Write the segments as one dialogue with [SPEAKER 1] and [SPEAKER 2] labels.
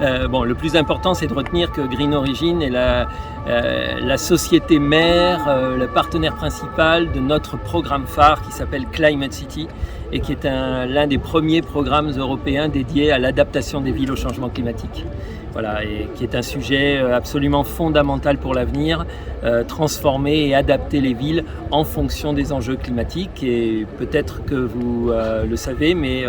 [SPEAKER 1] Le plus important, c'est de retenir que Green Origin est la société mère, le partenaire principal de notre programme phare qui s'appelle Climate City et qui est l'un des premiers programmes européens dédiés à l'adaptation des villes au changement climatique. Voilà, et qui est un sujet absolument fondamental pour l'avenir, transformer et adapter les villes en fonction des enjeux climatiques. Et peut-être que vous le savez, mais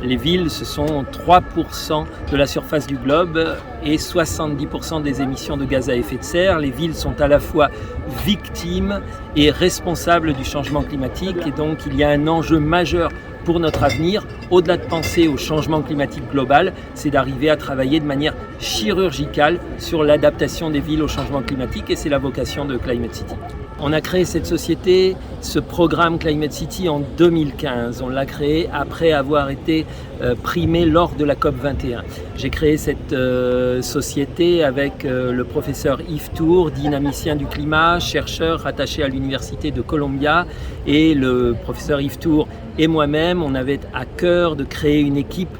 [SPEAKER 1] les villes, ce sont 3% de la surface du globe et 70% des émissions de gaz à effet de serre. Les villes sont à la fois victimes et responsables du changement climatique, et donc il y a un enjeu majeur pour notre avenir, au-delà de penser au changement climatique global, c'est d'arriver à travailler de manière chirurgicale sur l'adaptation des villes au changement climatique, et c'est la vocation de Climate City. On a créé cette société, ce programme Climate City en 2015. On l'a créé après avoir été primé lors de la COP21. J'ai créé cette société avec le professeur Yves Tour, dynamicien du climat, chercheur rattaché à l'Université de Columbia, et le professeur Yves Tour et moi-même, on avait à cœur de créer une équipe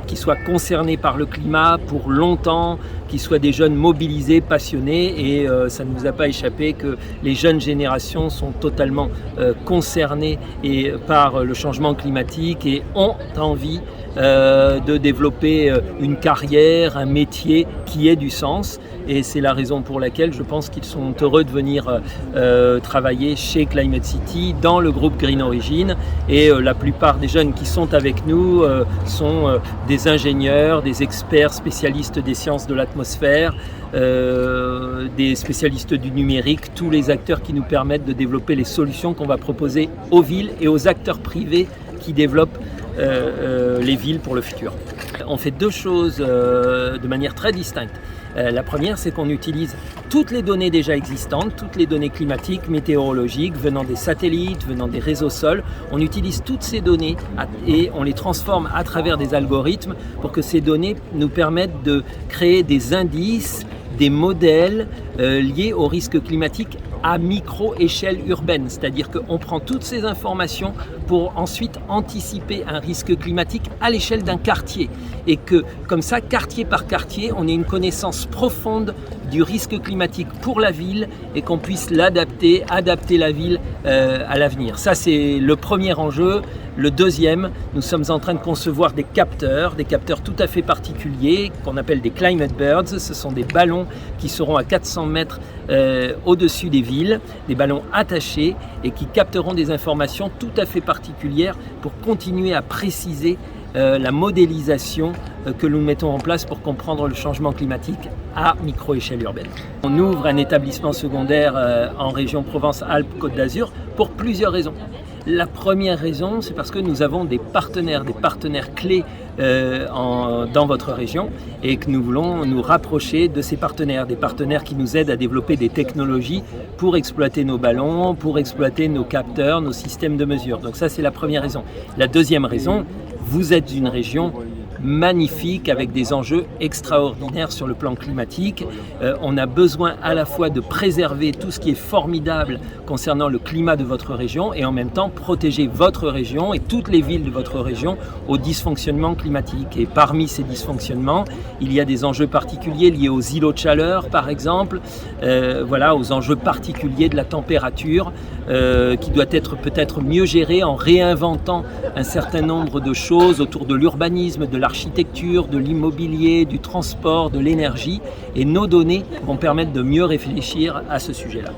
[SPEAKER 1] qui soit concernée par le climat pour longtemps, qui soit des jeunes mobilisés, passionnés, et ça ne nous a pas échappé que les jeunes générations sont totalement concernées par le changement climatique et ont envie de développer une carrière, un métier qui ait du sens. Et c'est la raison pour laquelle je pense qu'ils sont heureux de venir travailler chez Climate City dans le groupe Green Origin. Et la plupart des jeunes qui sont avec nous sont des ingénieurs, des experts spécialistes des sciences de l'atmosphère, des spécialistes du numérique, tous les acteurs qui nous permettent de développer les solutions qu'on va proposer aux villes et aux acteurs privés qui développent les villes pour le futur. On fait deux choses de manière très distincte. La première, c'est qu'on utilise toutes les données déjà existantes, toutes les données climatiques, météorologiques, venant des satellites, venant des réseaux sols. On utilise toutes ces données et on les transforme à travers des algorithmes pour que ces données nous permettent de créer des indices, des modèles liés aux risques climatiques à micro-échelle urbaine, c'est-à-dire qu'on prend toutes ces informations pour ensuite anticiper un risque climatique à l'échelle d'un quartier, et que comme ça, quartier par quartier, on ait une connaissance profonde du risque climatique pour la ville et qu'on puisse adapter la ville à l'avenir. Ça, c'est le premier enjeu. Le deuxième, nous sommes en train de concevoir des capteurs tout à fait particuliers qu'on appelle des climate birds. Ce sont des ballons qui seront à 400 mètres au-dessus des villes, des ballons attachés et qui capteront des informations tout à fait particulières pour continuer à préciser la modélisation que nous mettons en place pour comprendre le changement climatique à micro-échelle urbaine. On ouvre un établissement secondaire en région Provence-Alpes-Côte d'Azur pour plusieurs raisons. La première raison, c'est parce que nous avons des partenaires clés dans votre région, et que nous voulons nous rapprocher de ces partenaires, des partenaires qui nous aident à développer des technologies pour exploiter nos ballons, pour exploiter nos capteurs, nos systèmes de mesure. Donc ça, c'est la première raison. La deuxième raison, vous êtes une région magnifique avec des enjeux extraordinaires sur le plan climatique. On a besoin à la fois de préserver tout ce qui est formidable concernant le climat de votre région et en même temps protéger votre région et toutes les villes de votre région aux dysfonctionnements climatiques. Et parmi ces dysfonctionnements, il y a des enjeux particuliers liés aux îlots de chaleur par exemple, aux enjeux particuliers de la température qui doit être peut-être mieux gérée en réinventant un certain nombre de choses autour de l'urbanisme, de l'architecture, de l'immobilier, du transport, de l'énergie, et nos données vont permettre de mieux réfléchir à ce sujet-là.